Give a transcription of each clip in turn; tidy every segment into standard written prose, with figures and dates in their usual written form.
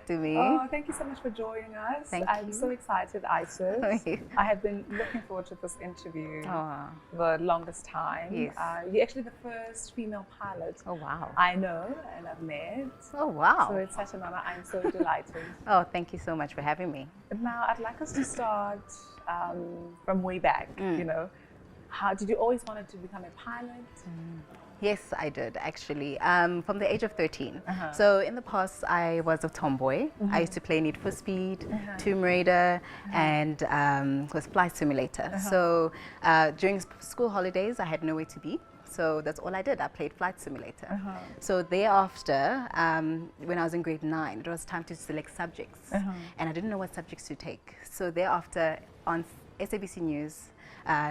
to me. Oh, thank you so much for joining us. I'm so excited, Isis. I have been looking forward to this interview the longest time. Yes. You're actually the first female pilot. Oh, wow. I know and I've met. Oh, wow. So it's such an honor. I'm so delighted. Oh, thank you so much for having me. Now, I'd like us to start from way back, you know. How did you always wanted to become a pilot? Yes, I did actually, from the age of 13. So in the past, I was a tomboy. I used to play Need for Speed, Tomb Raider, and was Flight Simulator. So during school holidays, I had nowhere to be. So that's all I did. I played Flight Simulator. So thereafter, when I was in grade 9, it was time to select subjects. And I didn't know what subjects to take. So thereafter, on SABC News,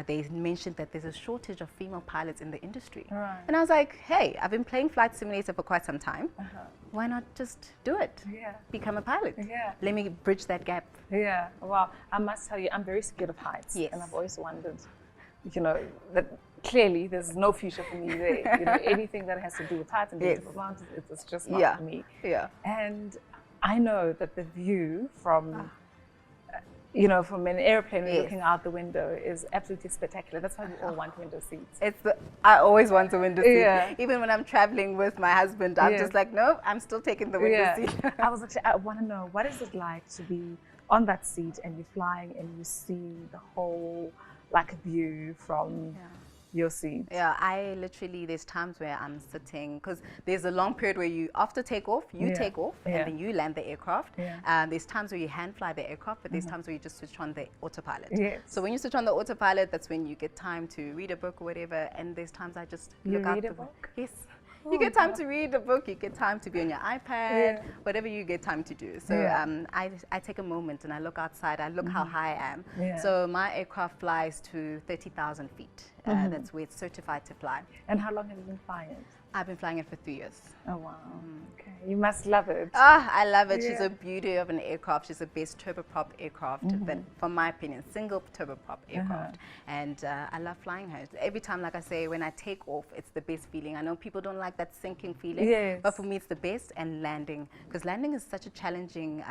they mentioned that there's a shortage of female pilots in the industry. And I was like, hey, I've been playing Flight Simulator for quite some time. Why not just do it? Become a pilot. Let me bridge that gap. Well, I must tell you, I'm very scared of heights. And I've always wondered, you know, that clearly there's no future for me there. You know, anything that has to do with heights and beautiful plants, it's just not for me. And I know that the view from you know, from an airplane looking out the window is absolutely spectacular. That's why we all want window seats. I always want a window seat. Even when I'm traveling with my husband, I'm just like, no, I'm still taking the window seat. I want to know, what is it like to be on that seat and you're flying and you see the whole like view from your seat? I literally, there's times where I'm sitting, because there's a long period where you, after takeoff, you take off and then you land the aircraft. There's times where you hand fly the aircraft, but there's times where you just switch on the autopilot. So when you switch on the autopilot, that's when you get time to read a book or whatever, and there's times I just look out the book. Yes. You get time to read the book, you get time to be on your iPad, whatever you get time to do. So I take a moment and I look outside, I look how high I am. So my aircraft flies to 30,000 feet. That's where it's certified to fly. And how long have you been flying it? I've been flying it for 3 years. Oh, wow. Okay. You must love it. I love it. She's a beauty of an aircraft. She's the best turboprop aircraft, from my opinion, single turboprop aircraft. And I love flying her. Every time, like I say, when I take off, it's the best feeling. I know people don't like that sinking feeling, but for me, it's the best. And landing, because landing is such a challenging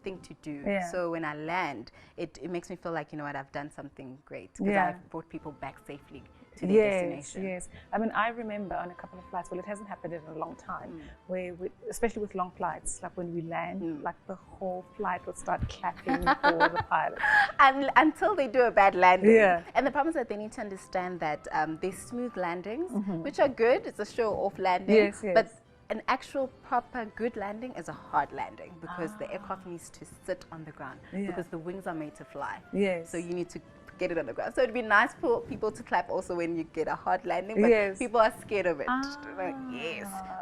thing to do. So when I land, it makes me feel like, you know what, I've done something great, because I've brought people back safely to their destination. I mean, I remember on a couple of flights, well, it hasn't happened in a long time, where especially with long flights, like when we land, like the whole flight would start clapping for the pilot. And until they do a bad landing. And the problem is that they need to understand that there's smooth landings, which are good. It's a show-off landing. But an actual proper good landing is a hard landing, because the aircraft needs to sit on the ground, because the wings are made to fly. So you need to get it on the ground. So it'd be nice for people to clap also when you get a hard landing, but people are scared of it. Like,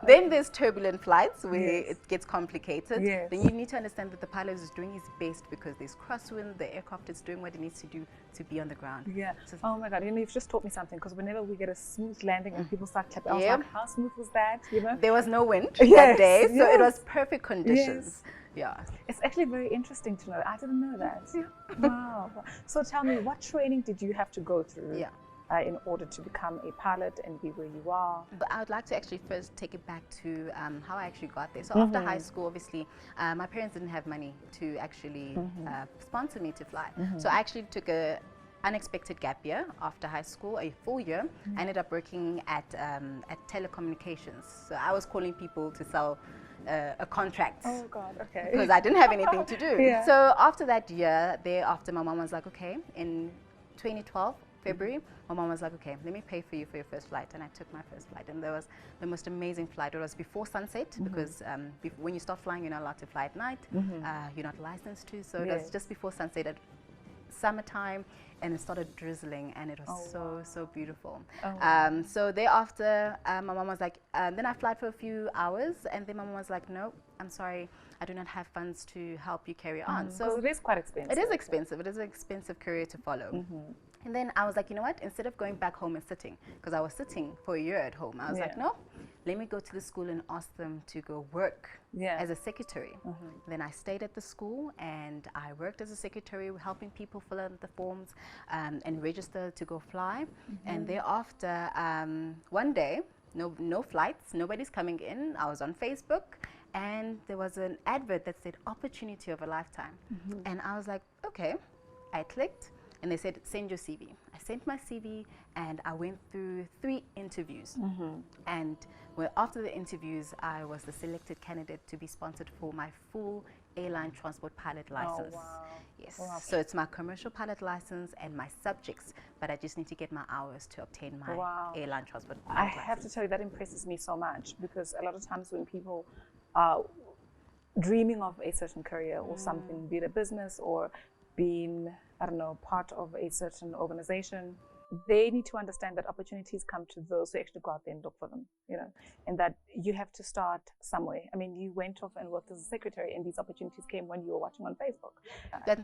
then there's turbulent flights where it gets complicated. Then you need to understand that the pilot is doing his best, because there's crosswind, the aircraft is doing what it needs to do to be on the ground. So oh my God, you know, you've just taught me something, because whenever we get a smooth landing and people start clapping, I was like, how smooth was that? You know, there was no wind that day, so it was perfect conditions. It's actually very interesting to know. I didn't know that. Wow. So tell me, what training did you have to go through in order to become a pilot and be where you are? But I would like to actually first take it back to how I actually got there. So after high school, obviously, my parents didn't have money to actually sponsor me to fly. So I actually took a unexpected gap year after high school, a full year. I ended up working at telecommunications. So I was calling people to sell a contract. Oh God, okay. Because I didn't have anything to do. So after that year, thereafter, my mom was like, okay, in 2012, February, my mom was like, okay, let me pay for you for your first flight. And I took my first flight, and there was the most amazing flight. It was before sunset, because when you start flying, you're not allowed to fly at night. You're not licensed to, so it was just before sunset at summertime, and it started drizzling, and it was so beautiful. So thereafter, my mom was like, then I flight for a few hours, and then my mom was like, no, I'm sorry, I do not have funds to help you carry on. So it is quite expensive. It is expensive. It is an expensive career to follow. And then I was like, you know what, instead of going back home and sitting, because I was sitting for a year at home, I was like, no, let me go to the school and ask them to go work as a secretary. Then I stayed at the school, and I worked as a secretary, helping people fill out the forms and register to go fly. And thereafter, one day, no flights, nobody's coming in. I was on Facebook, and there was an advert that said opportunity of a lifetime. And I was like, okay. I clicked and they said, send your CV. I sent my CV and I went through 3 interviews. And after the interviews, I was the selected candidate to be sponsored for my full airline transport pilot license. Oh, wow. Yes. Wow. So it's my commercial pilot license and my subjects, but I just need to get my hours to obtain my airline transport pilot license. I have to tell you, that impresses me so much, because a lot of times when people are dreaming of a certain career or something, be it a business or being, I don't know, part of a certain organization, they need to understand that opportunities come to those who actually go out there and look for them, you know, and that you have to start somewhere. I mean, you went off and worked as a secretary, and these opportunities came when you were watching on Facebook.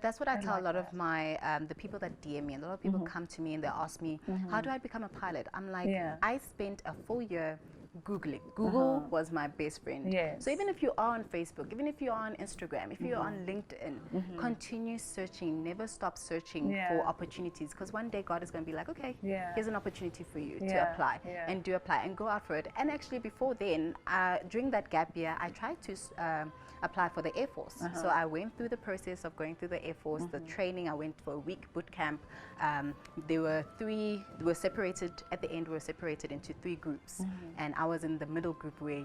That's what I tell a lot of my, the people that DM me. A lot of people come to me and they ask me, how do I become a pilot? I'm like, I spent a full year Googling. Google was my best friend. So even if you are on Facebook, even if you're on Instagram, if you're on LinkedIn, continue searching, never stop searching for opportunities, because one day God is going to be like, okay, here's an opportunity for you to apply, and do apply and go out for it. And actually before then, during that gap year, I tried to apply for the Air Force. So I went through the process of going through the Air Force, the training. I went for a week boot camp. There were 3, we were separated, at the end we were separated into 3 groups, and I was in the middle group where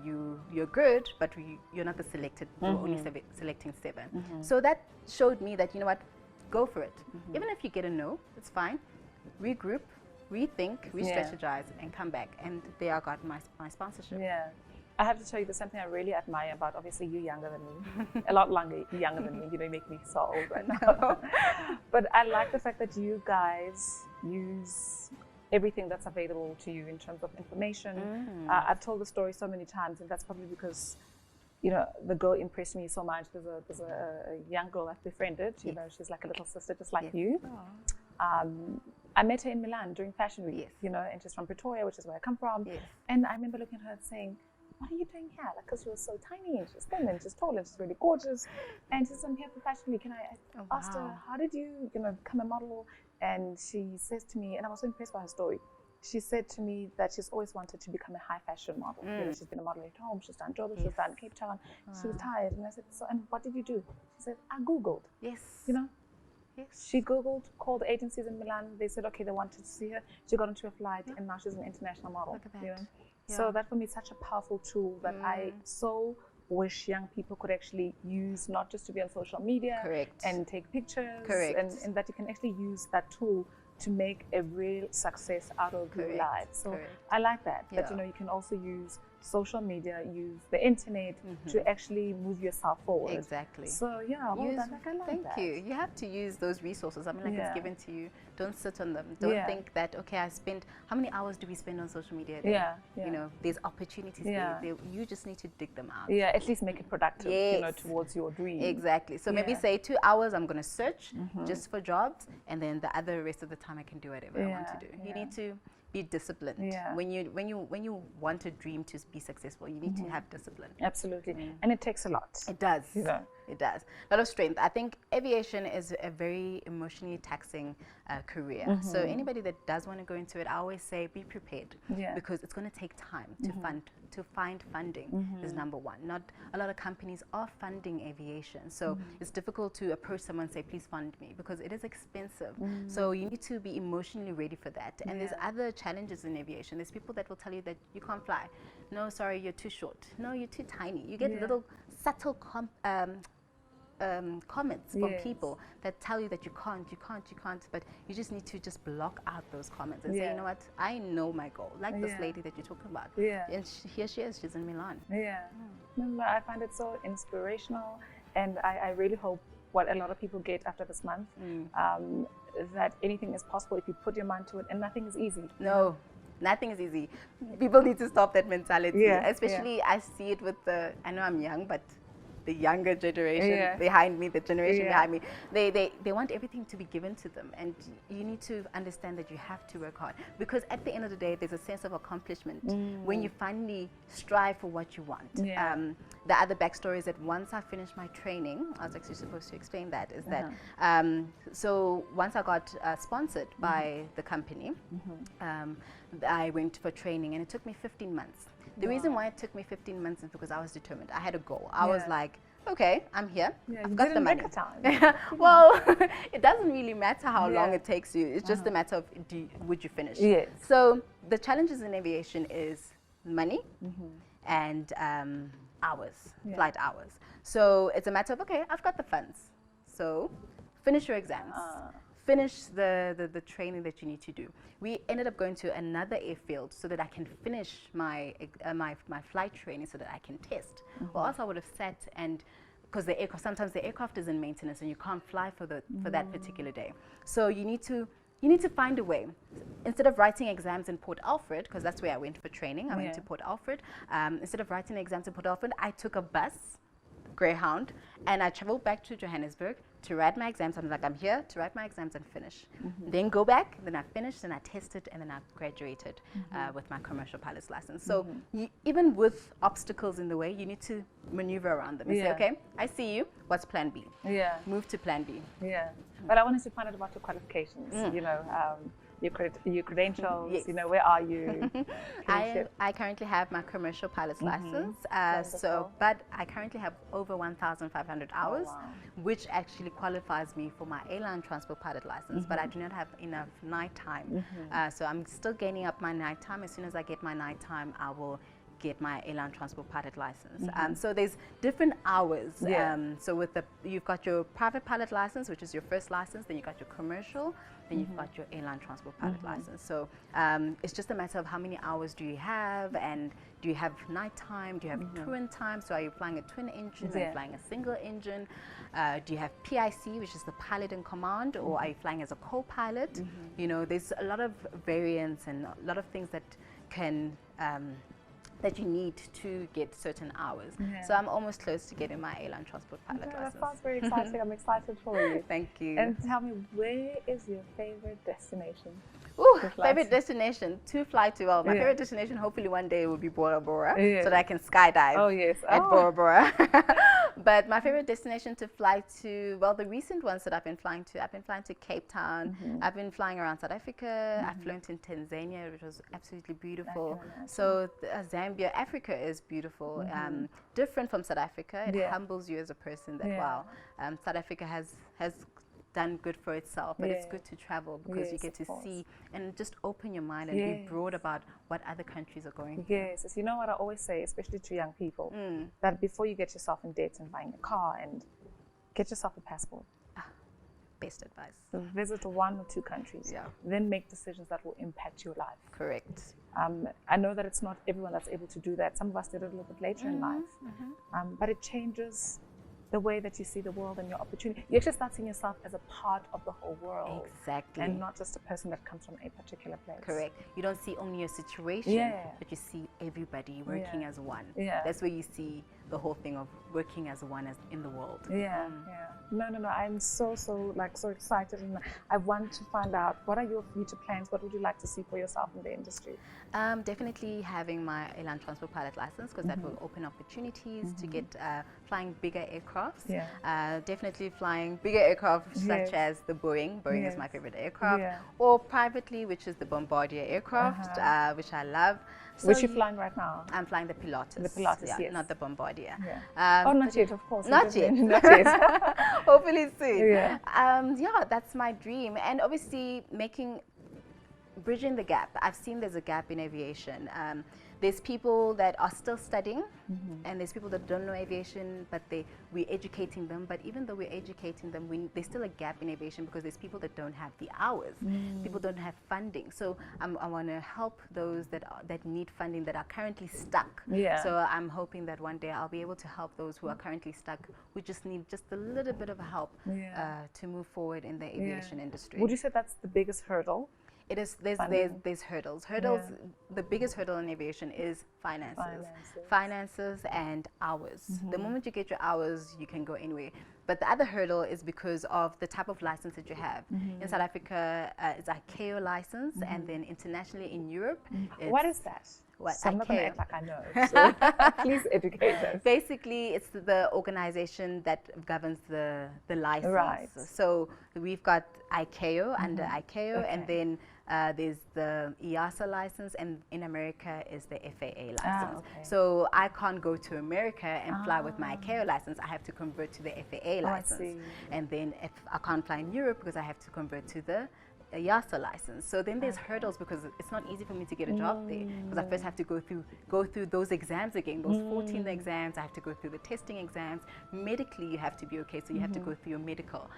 you're good, but you're not the selected, you're only selecting 7. So that showed me that, you know what, go for it. Even if you get a no, it's fine. Regroup, rethink, re-strategize, and come back. And there I got my sponsorship. I have to tell you, there's something I really admire about, obviously you're younger than me, a lot younger than me, you know, you make me so old right now. But I like the fact that you guys use everything that's available to you in terms of information. I've told the story so many times, and that's probably because, you know, the girl impressed me so much. There's a young girl I've befriended, you know, she's like a little sister just like you. I met her in Milan during Fashion Week, you know, and she's from Pretoria, which is where I come from. And I remember looking at her and saying, what are you doing here? Like, because she was so tiny and she's thin and she's tall and she's really gorgeous. And she said, I'm here for Fashion Week. And I asked her, how did you, you know, become a model? And she says to me, and I was so impressed by her story. She said to me that she's always wanted to become a high fashion model. You know, she's been a model at home, she's done Joburg, she's done Cape Town. She was tired. And I said, so, and what did you do? She said, I Googled. You know? She Googled, called the agencies in Milan. They said, okay, they wanted to see her. She got into a flight, and now she's an international model. Look at that. You know? So that for me is such a powerful tool that I so wish young people could actually use, not just to be on social media and take pictures, and that you can actually use that tool to make a real success out of your life. So I like that, that, you know, you can also use social media, use the internet to actually move yourself forward. Exactly. So yeah, well done. Like, I like that. Thank you. You have to use those resources. I mean, like, it's given to you. Don't sit on them. Don't think that, okay, I spent, how many hours do we spend on social media a day? You know, there's opportunities there. You just need to dig them out. At least make it productive, you know, towards your dream. Exactly. So maybe say 2 hours I'm going to search just for jobs, and then the other rest of the time I can do whatever I want to do. You need to be disciplined. When you want a dream to be successful, you need to have discipline. Absolutely. And it takes a lot. It does. You know? It does. A lot of strength. I think aviation is a very emotionally taxing career. So anybody that does want to go into it, I always say be prepared, because it's going to take time to find funding is number one. Not a lot of companies are funding aviation, so it's difficult to approach someone and say, please fund me, because it is expensive. So you need to be emotionally ready for that. And there's other challenges in aviation. There's people that will tell you that you can't fly. No, sorry, you're too short. No, you're too tiny. You get little subtle comments from people that tell you that you can't, but you just need to just block out those comments and say, you know what, I know my goal. Like this lady that you're talking about. And here she is, she's in Milan. No, I find it so inspirational, and I really hope what a lot of people get after this month, that anything is possible if you put your mind to it, and nothing is easy. No. Nothing is easy. People need to stop that mentality. Especially, I see it with I know I'm young, but the younger generation behind me, the generation behind me, they want everything to be given to them, and you need to understand that you have to work hard, because at the end of the day, there's a sense of accomplishment when you finally strive for what you want. The other backstory is that once I finished my training, I was actually supposed to explain that, is that so once I got sponsored by the company, I went for training, and it took me 15 months. The reason why it took me 15 months is because I was determined. I had a goal. I was like, okay, I'm here. I've got the money. Well, it doesn't really matter how long it takes you. It's just a matter of would you finish. So the challenges in aviation is money and hours, flight hours. So it's a matter of, okay, I've got the funds. So finish your exams. Finish the training that you need to do. We ended up going to another airfield so that I can finish my my flight training so that I can test. Or else I would have sat, and because the aircraft, sometimes the aircraft is in maintenance and you can't fly for that particular day. So you need to find a way. Instead of writing exams in Port Alfred, because that's where I went for training, I went to Port Alfred. Instead of writing exams in Port Alfred, I took a bus, Greyhound, and I traveled back to Johannesburg to write my exams. I'm like, I'm here to write my exams and finish. Then go back, then I finished, then I tested, and then I graduated with my commercial pilot's license. So even with obstacles in the way, you need to maneuver around them and say, okay, I see you, what's plan B? Move to plan B. But I wanted to find out about your qualifications, you know, your credentials, you know, where are you? I currently have my commercial pilot's license, but I currently have over 1,500 hours, which actually qualifies me for my airline transport pilot license, but I do not have enough night time. So I'm still gaining up my night time. As soon as I get my night time, I will get my airline transport pilot license. So there's different hours. So with you've got your private pilot license, which is your first license, then you've got your commercial, then you've got your airline transport pilot license. So it's just a matter of how many hours do you have, and do you have night time, do you have twin time, so are you flying a twin engine, are you flying a single engine, do you have PIC, which is the pilot in command, or are you flying as a co-pilot? You know, there's a lot of variants and a lot of things that can that you need to get certain hours. So I'm almost close to getting my airline transport pilot license. That sounds very exciting. I'm excited for you. Thank you. And tell me, where is your favorite destination? Ooh, favorite destination to fly to. Well, my favorite destination, hopefully one day, will be Bora Bora, so that I can skydive at Bora Bora. But my favorite destination to fly to, well, the recent ones that I've been flying to Cape Town. I've been flying around South Africa. I've flown to Tanzania, which was absolutely beautiful. So Zambia, Africa is beautiful. Different from South Africa. It humbles you as a person that, wow, South Africa has done good for itself, but it's good to travel because you get to see and just open your mind and be broad about what other countries are going through. Yes, you know what I always say, especially to young people, that before you get yourself in debt and buying a car, and get yourself a passport. Best advice. Visit 1 or 2 countries, then make decisions that will impact your life. Correct. I know that it's not everyone that's able to do that. Some of us did it a little bit later in life, but it changes the way that you see the world and your opportunity. You actually start seeing yourself as a part of the whole world. Exactly. And not just a person that comes from a particular place. Correct. You don't see only your situation, but you see everybody working as one. That's where you see the whole thing of working as one in the world. No, I'm so excited, and I want to find out, what are your future plans? What would you like to see for yourself in the industry? Definitely having my airline transport pilot license, because that will open opportunities to get flying bigger aircrafts. Definitely flying bigger aircraft such as the Boeing. Boeing is my favorite aircraft. Or privately, which is the Bombardier aircraft, which I love. So which you're flying right now? I'm flying the Pilatus. The Pilatus, yes. Not the Bombardier. Not yet, of course. Not yet. Not yet. Hopefully soon. That's my dream. And obviously bridging the gap. I've seen there's a gap in aviation. There's people that are still studying, and there's people that don't know aviation, but we're educating them. But even though we're educating them, there's still a gap in aviation, because there's people that don't have the hours. People don't have funding. So I want to help those that need funding, that are currently stuck. So I'm hoping that one day I'll be able to help those who are currently stuck, who just need just a little bit of help to move forward in the aviation industry. Would you say that's the biggest hurdle? It is. There's hurdles. The biggest hurdle in aviation is finances and hours. The moment you get your hours, you can go anywhere. But the other hurdle is because of the type of license that you have. In South Africa, it's a ICAO license, and then internationally in Europe, what is that? So I'm not going to act like I know. So please educate us. Basically, it's the organization that governs the license. Right. So we've got ICAO under ICAO, and then there's the EASA license, and in America is the FAA license. So I can't go to America and fly with my ICAO license. I have to convert to the FAA license. And then if I can't fly in Europe because I have to convert to the EASA license. So then there's hurdles because it's not easy for me to get a job there, because I first have to go through those exams again, those 14 exams. I have to go through the testing exams. Medically, you have to be okay, so you have to go through your medical.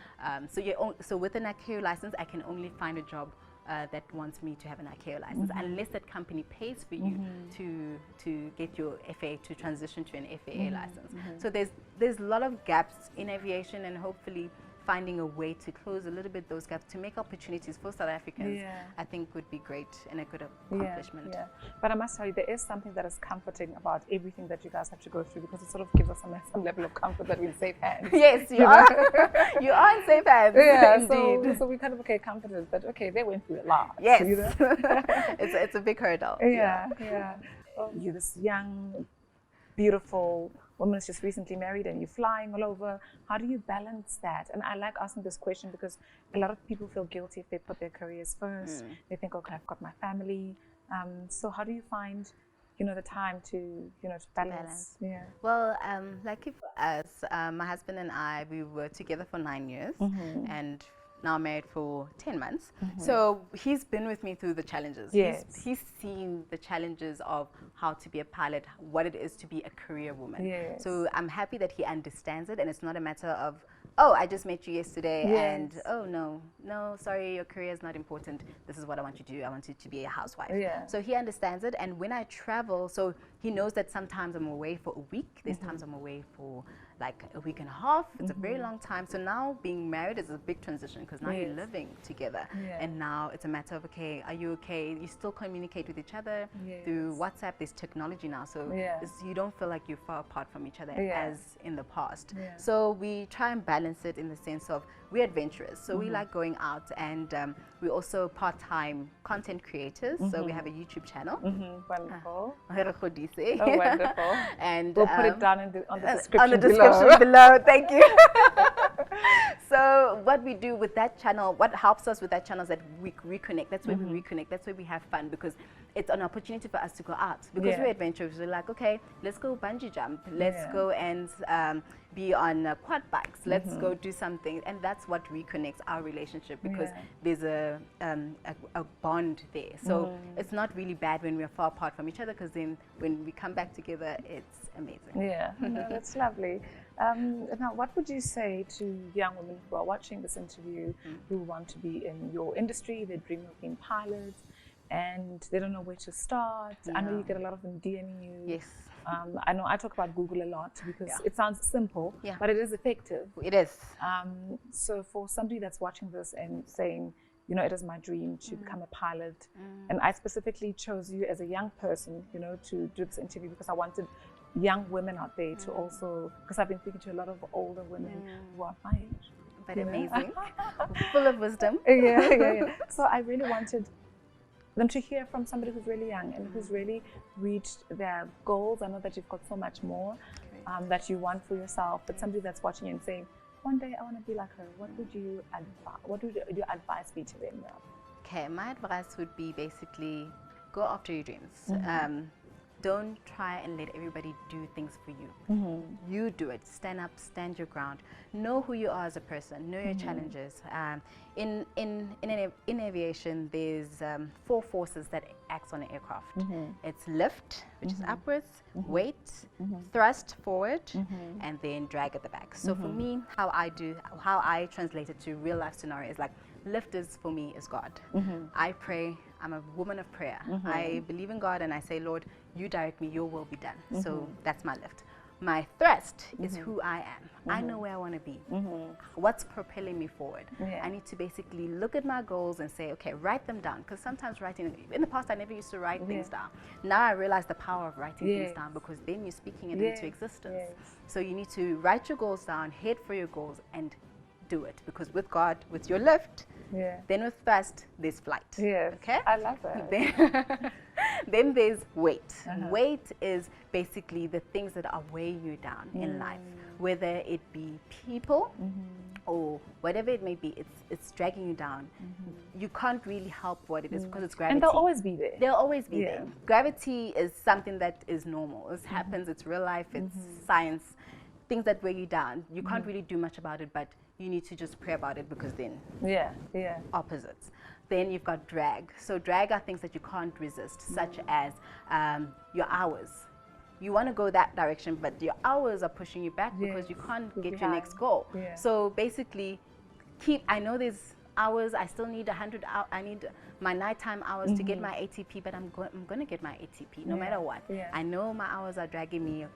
So with an ICAO license, I can only find a job that wants me to have an ICAO license, unless that company pays for you to get your FAA, to transition to an FAA license. So there's a lot of gaps in aviation, and hopefully finding a way to close a little bit those gaps to make opportunities for South Africans, I think would be great and a good accomplishment. But I must tell you, there is something that is comforting about everything that you guys have to go through, because it sort of gives us some level of comfort that we're in safe hands. Yes, you are. You are in safe hands. Indeed. So we're kind of confident that they went through a lot. Yes, it's a big hurdle. You're this young, beautiful woman is just recently married, and you're flying all over. How do you balance that? And I like asking this question because a lot of people feel guilty if they put their careers first. They think, okay, I've got my family. So how do you find, the time to, to balance? Well, lucky for us, my husband and I, we were together for 9 years, and now married for 10 months. So he's been with me through the challenges. He's seen the challenges of how to be a pilot, what it is to be a career woman. So I'm happy that he understands it, and it's not a matter of, oh, I just met you yesterday and, oh, no, sorry, your career is not important. This is what I want you to do. I want you to be a housewife. So he understands it, and when I travel, so he knows that sometimes I'm away for a week. There's times I'm away for like a week and a half. It's a very long time. So now being married is a big transition, because now you're living together, and now it's a matter of, okay, are you okay? You still communicate with each other through WhatsApp. There's technology now, so you don't feel like you're far apart from each other as in the past. So we try and balance it in the sense of, we're adventurous, so we like going out, and we're also part-time content creators. So we have a YouTube channel. Wonderful. Oh, wonderful. And we'll put it down on the description on the description below. Thank you. So what we do with that channel, what helps us with that channel is that we reconnect. That's where we reconnect. That's where we have fun, because it's an opportunity for us to go out. Because we're adventurous. We're like, okay, let's go bungee jump. Let's go and be on quad bikes. Let's go do something. And that's what reconnects our relationship, because there's a bond there. So it's not really bad when we're far apart from each other, because then when we come back together, it's amazing. No, that's lovely. Now, what would you say to young women who are watching this interview, who want to be in your industry, they dream of being pilots, and they don't know where to start? I know you get a lot of them DMing you. Yes. I know I talk about Google a lot, because it sounds simple, but it is effective. It is. So for somebody that's watching this and saying, it is my dream to become a pilot, and I specifically chose you as a young person, to do this interview, because I wanted young women out there to also, because I've been speaking to a lot of older women who are my age. But amazing. Full of wisdom. So I really wanted them to hear from somebody who's really young and who's really reached their goals. I know that you've got so much more that you want for yourself, but somebody that's watching you and saying, one day I want to be like her. What would you advise? What would your advice be to them? Okay, my advice would be basically go after your dreams. Don't try and let everybody do things for you. You do it. Stand up, stand your ground. Know who you are as a person. Know your challenges. In aviation, there's 4 forces that acts on an aircraft. It's lift, which is upwards, weight, thrust forward, and then drag at the back. So for me, how I translate it to real life scenario is like, lift is for me is God. I pray. I'm a woman of prayer. I believe in God, and I say, Lord, you direct me, your will be done. So that's my lift. My thrust is who I am. I know where I want to be. What's propelling me forward? I need to basically look at my goals and say, okay, write them down. Because sometimes writing, in the past I never used to write things down. Now I realize the power of writing things down, because then you're speaking it into existence. So you need to write your goals down, head for your goals, and do it. Because with God, with your lift, then with thrust, there's flight. Okay? I love that. Then there's weight. Weight is basically the things that are weighing you down in life, whether it be people or whatever it may be. It's dragging you down. You can't really help what it is, because it's gravity. And they'll always be there. They'll always be there. Gravity is something that is normal. It happens. It's real life. It's science. Things that weigh you down. You can't really do much about it, but you need to just pray about it, because then opposites. Then you've got drag. So drag are things that you can't resist, such as your hours. You want to go that direction, but your hours are pushing you back because you can't get your next goal. So basically, I know there's hours. I still need 100 hours. I need my nighttime hours to get my ATP, but I'm going to get my ATP no matter what. I know my hours are dragging me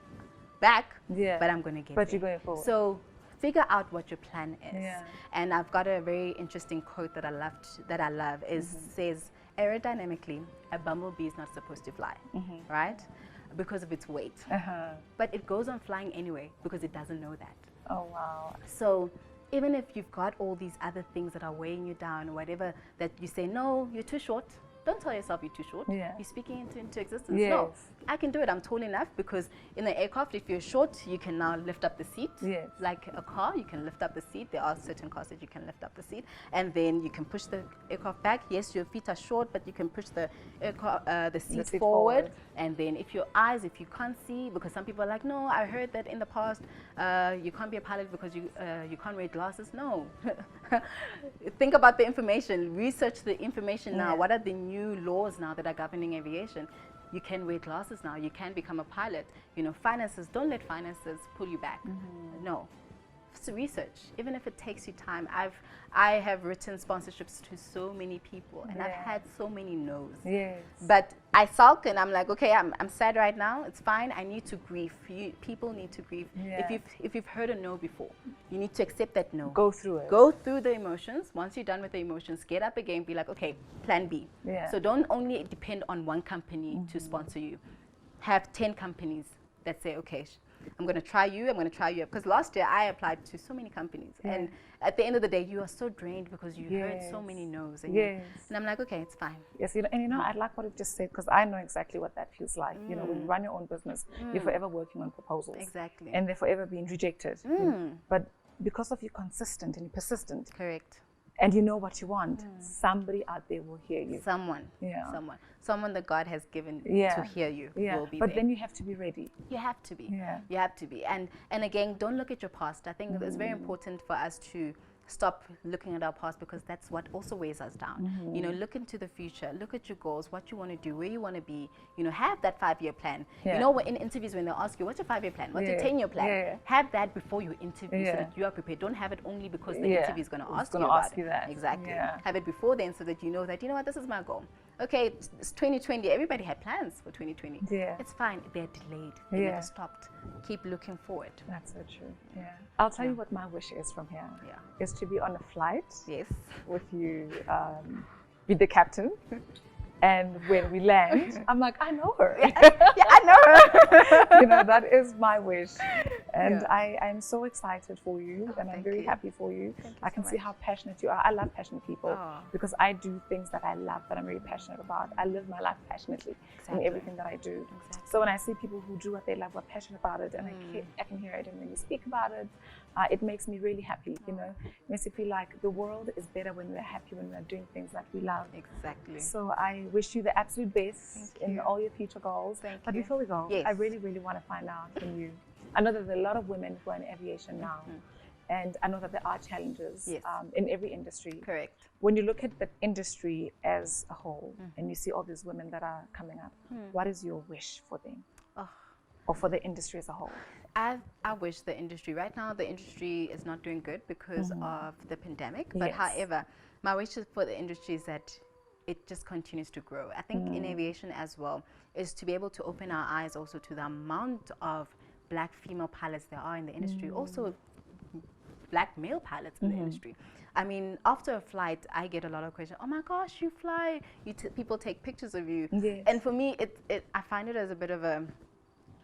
back, but I'm going to get But there. you're going forward. So figure out what your plan is. And I've got a very interesting quote that I love. Says, aerodynamically, a bumblebee is not supposed to fly, right? Because of its weight. But it goes on flying anyway, because it doesn't know that. Oh, wow. So even if you've got all these other things that are weighing you down, or whatever, that you say, no, you're too short. Don't tell yourself you're too short. You're speaking into existence. No, I can do it. I'm tall enough, because in the aircraft, if you're short, you can now lift up the seat. Like a car, you can lift up the seat. There are certain cars that you can lift up the seat, and then you can push the aircraft back. Yes, your feet are short, but you can push the seat forward. And then if you can't see, because some people are like, no, I heard that in the past you can't be a pilot because you can't wear glasses. No. Think about the information. Research the information now. What are the new laws now that are governing aviation? You can wear glasses now. You can become a pilot. Finances, don't let finances pull you back. No. It's research, even if it takes you time. I have written sponsorships to so many people, and I've had so many no's. But I sulk, and I'm like, okay, I'm sad right now. It's fine. I need to grieve. People need to grieve. If you've heard a no before, you need to accept that no. Go through it. Go through the emotions. Once you're done with the emotions, get up again. Be like, okay, plan B. So don't only depend on one company to sponsor you. Have 10 companies that say, okay, I'm going to try you, I'm going to try you. Because last year I applied to so many companies. And at the end of the day, you are so drained because you heard so many no's. And, and I'm like, okay, it's fine. I like what you just said, because I know exactly what that feels like. When you run your own business, you're forever working on proposals. Exactly. And they're forever being rejected. But because of you're consistent and you're persistent. Correct. And you know what you want, somebody out there will hear you. Someone that God has given to hear you will be but there. Then you have to be ready. You have to be. You have to be. And again, don't look at your past. I think it's very important for us to stop looking at our past, because that's what also weighs us down. Look into the future. Look at your goals, what you want to do, where you want to be. Have that 5-year plan. In interviews, when they ask you, what's your 5-year plan? What's your 10-year plan? Have that before you interview, so that you are prepared. Don't have it only because the interview is going to ask you that. Exactly. Have it before then, so that you know that, this is my goal. Okay, it's 2020. Everybody had plans for 2020. It's fine. They're delayed. They never stopped. Keep looking forward. That's so true. I'll tell you what my wish is from here. Is to be on a flight. With you, with the captain. And when we land, I'm like, I know her. I know her. That is my wish. And I'm so excited for you, and I'm very happy for you. I can see how passionate you are. I love passionate people because I do things that I love, that I'm really passionate about. I live my life passionately in everything that I do. So when I see people who do what they love, who are passionate about it, and I can hear it, and when you speak about it, it makes me really happy. It makes me feel like the world is better when we're happy, when we're doing things that we love. Exactly. So I wish you the absolute best in all your future goals. But before we go, I really, really want to find out from you. I know that there are a lot of women who are in aviation now, and I know that there are challenges in every industry. Correct. When you look at the industry as a whole, and you see all these women that are coming up, what is your wish for them? Or for the industry as a whole? I wish the industry, right now the industry is not doing good because of the pandemic, but however, my wish for the industry is that it just continues to grow. I think in aviation as well, is to be able to open our eyes also to the amount of black female pilots there are in the industry, also black male pilots in the industry. I mean, after a flight, I get a lot of questions. Oh my gosh, you fly! People take pictures of you, and for me, I find it as a bit of a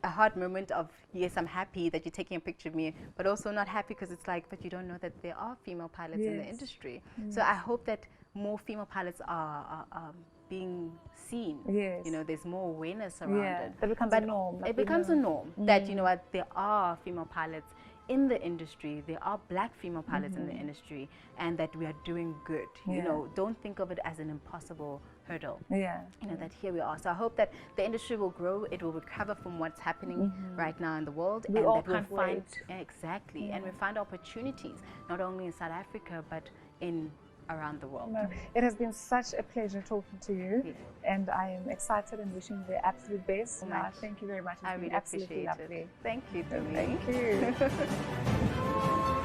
hard moment of, yes, I'm happy that you're taking a picture of me, but also not happy because it's like, but you don't know that there are female pilots in the industry. So I hope that more female pilots are being seen. You know, there's more awareness around it. It becomes a norm. It becomes a norm that, you know what, there are female pilots in the industry, there are black female pilots in the industry, and that we are doing good. You know, don't think of it as an impossible hurdle. You know, that here we are. So I hope that the industry will grow, it will recover from what's happening right now in the world, and that we'll find and we find opportunities not only in South Africa but in around the world. It has been such a pleasure talking to you, and I am excited and wishing you the absolute best. Thank you very much. I really appreciate it. Thank you, Tumi. Thank you.